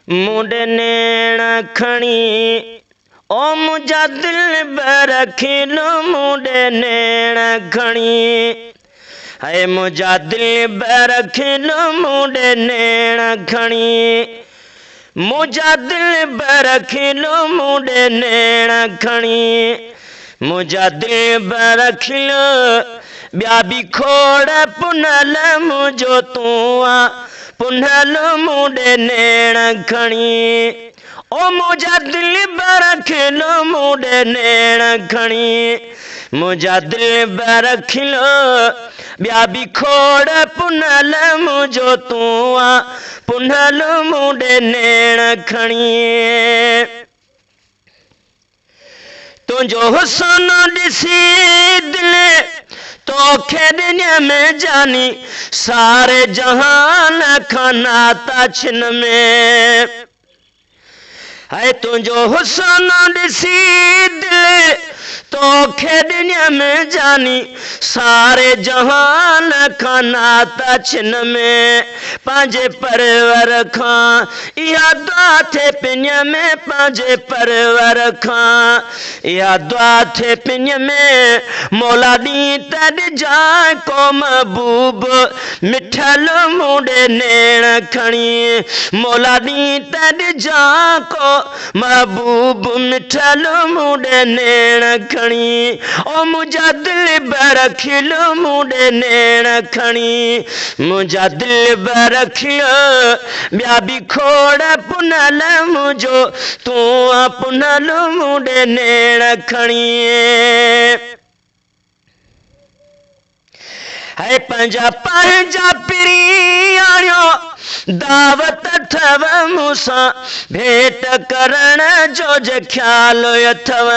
मुंडे नेण खणी ओ मुझा दिल बरखिलो मुंडे नेण खणी है मुझा दिल बरखिलो मुंडे नेण खणी मुझा दिल बरखिलो मुंडे नेण खणी मुझा दिल बरखिलो ब्या भी खोड़ पुनल मुझो तू पुनल मुंडे नेण खणी ओ मुझा दिल बरखिलो मुंडे नेण खणी मुझा दिल बरखिलो ब्या भी खोड़ पुनल मुझो तू पुनल मुंडे नेण खणी तुझो हुस्न ॾिसी दिल तोखे दुनिया में जानी सारे जहान खां नाता छिन में है तुझो हुस्न ॾिसी दिल तोखे दुनिया में जानी सारे जहान खां नाता छिन में पंहिंजे परवर खां इहा दुआ थे पिञ में पंहिंजे परवर खां इहा दुआ थे पिञ में मौला ॾींहुं त ॾिजां को महबूब मिठल मुंडे नेण खणी मौला ॾींहुं त ॾिजां को महबूब मिठल मुंडे नेण खणी ओ मुझा दिल बरखिलो मुंडे नेण खणी मुझा दिल बरखिलो ब्या भी खोड़ पुनल मुझो तू पुनल मुंडे नेण खणी है पंहिंजा पंहिंजा पिरी आयो दावत अथव मूंसां भेंट करण जो जे ख्याल अथव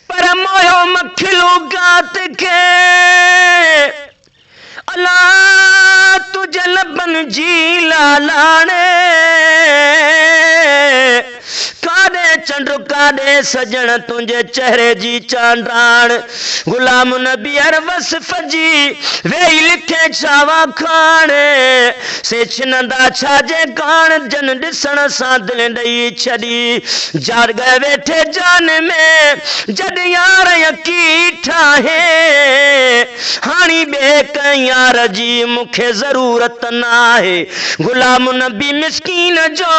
पर मोयो मखिलो गात के अला तुझे लबन जी लालाणे काडे चंड्र काडे सजण तुझे चेहरे जी चांडाण गुलाम नबी अरवस फजी वेई लिखे छावा खाने से छिनंदा छाजे कान जन ॾिसण सां दिल ॾई छॾी जार गए वेठे जान में जड यार यकी ठाहे हाणी ॿिए कंहिं यार जी मूंखे ज़रूरत नाहे गुलाम नबी मिस्कीन जो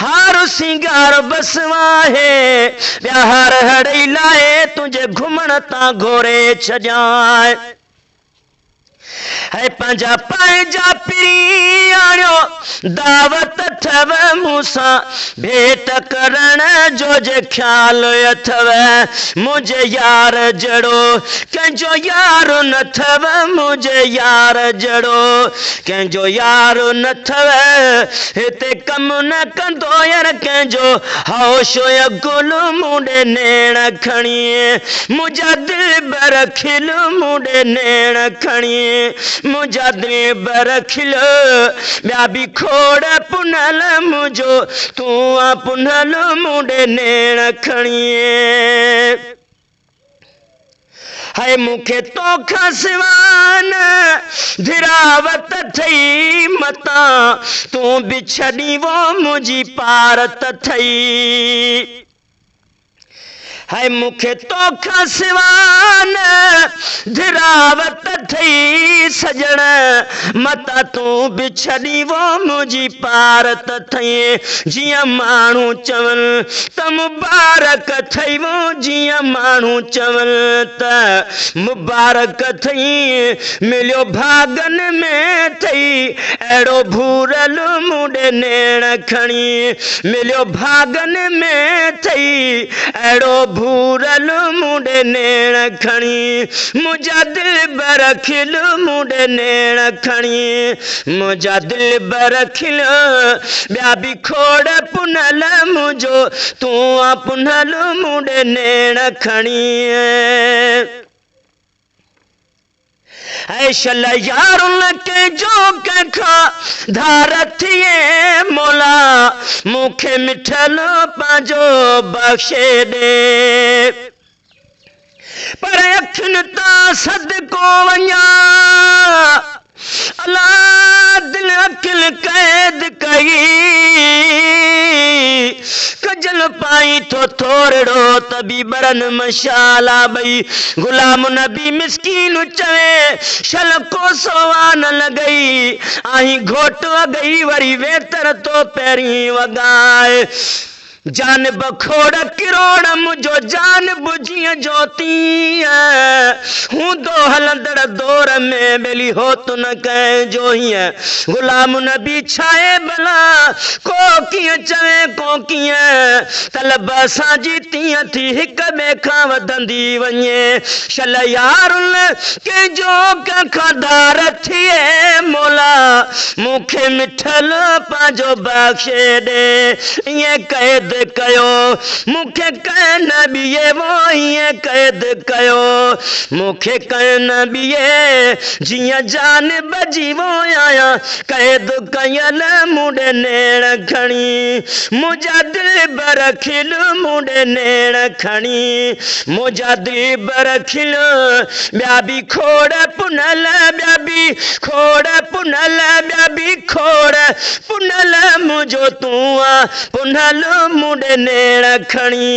हार सिंगार बस वाहे ॿिया हार हड़ई लाए तुझे घुमण तां घोरे छॾियां है पंहिंजा पंहिंजा पिरी आयो दावत अथव मूंसां भेंट करण जो जे ख्याल अथव मुझे यार जड़ो कंहिंजो यार न थव मुझे यार जड़ो कंहिंजो यार न थव हिते कम न कंदो यार कंहिंजो होशो गुल मुंडे नेण खणी मुझा दिल बरखिल मुंडे नेण खणी मुझा दिल बरखिलो ॿिया भी खोड़ पुनल मुझो तू पुनल मुंडे नेण खणी है मूंखे तोखां सिवान धिरावत थई मता तू भी छॾी वो मुंहिंजी पारत थई है मूंखे तोखां सिवान धिरावत थई सजण मता तू भी छॾी वो मुंहिंजी पारत थई जियां माण्हू चवनि त मुबारक थई वो जियां माण्हू चवनि त मुबारक थई मिलियो भागन में थई अहिड़ो भूरल मुंडे नेण खणी मिलियो भागन में थई अहिड़ो भूरल मुंडे नेण खणी मुझा दिल बरखिल मुंडे नेण खणी मुझा दिल बरखिल ॿिया भी खोड़ पुनल मुझो तू पुनल मुंडे नेण खणी ऐशल यारुन के जो कंखा धार थिए मौला मुखे मिठल पांजो बख्शे दे पर सदको वञा अल्लाह दिल अकिल कैद कई कजल पाई तो थोड़ो तभी बरन मशाला भई गुलाम नबी मिस्कीन चवे शल को सोवा न लगई आही घोट गई वरी वेतर तो पैरी वगाए जान बखोड़ किरोड़ मुझो जान बुझिया जोती हूँ दो हलंदड़ दौर में बेली हो तो न कह जो ही है गुलाम नबी छाए भला को किए चवे को किए तलब असां जी तीअं थी हिक ॿिए खां वधंदी वञे शल यारुल के जो कंखादार थिए मोला मूंखे मिठल पंहिंजो बख़्शे ॾे ईअं क़ैद कयो मूंखे कंहिं न ॿिए वो हीअं क़ैद कयो मूंखे कंहिं न ॿिए जीअं जान बची वो आहियां क़ैद कयल मुंडे नेण खणी मुंहिंजा दिलबर खिल मुंडे नेण खणी मुंहिंजा दिलबर खिल ॿिया बि खोड़ पुनल ॿिया बि खोड़ पुनल ॿिया बि खोड़ पुनल मुंहिंजो तूं आ पुनल मुंडे नेण खणी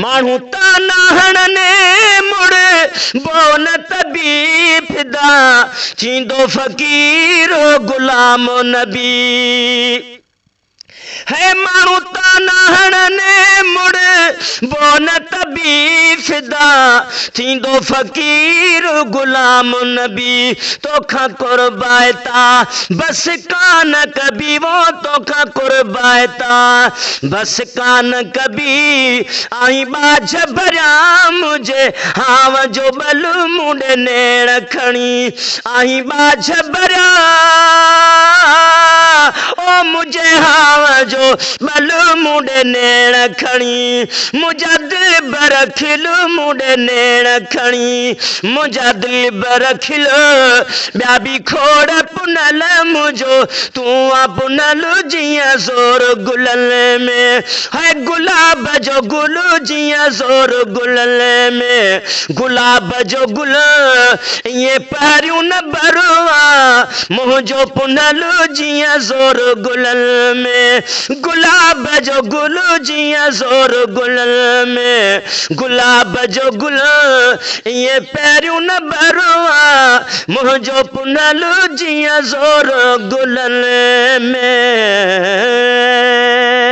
माण्हू ताना हणने मुड़ बोन तबी फिदा थींदो फ़कीर गुलाम नबी है माण्हू ताना हणने मुड़ बोन तबी फिदा थींदो फ़कीर गुलाम नबी तोखा कुर्बायता बस कान कभी वो तोखा कुर्बायता बस कान कभी आई बाज भरिया मुझे हाव जो बल मुंडे नेण खणी आई बाज भरिया ओ मुझे हाव जो बल मुंडे नेण खणी मुंहिंजा दिलबर खिल मुंडे नेण खणी मुंहिंजा दिलबर खिल ॿिया बि खोड़ पुनल मुंहिंजो तूं आ पुनल जीअं ज़ोर गुलनि में है गुलाब जो गुल जीअं ज़ोर गुलनि में गुलाब जो गुल ईअं पहिरियों न भरवा मुंहिंजो पुनल जीअं ज़ोर गुलनि में गुलाब जो गुल जीअं ज़ोर गुलनि में गुलाब जो गुल ईअं पहिरियों न भरवा मुंहिंजो पुनल जीअं ज़ोर गुलनि में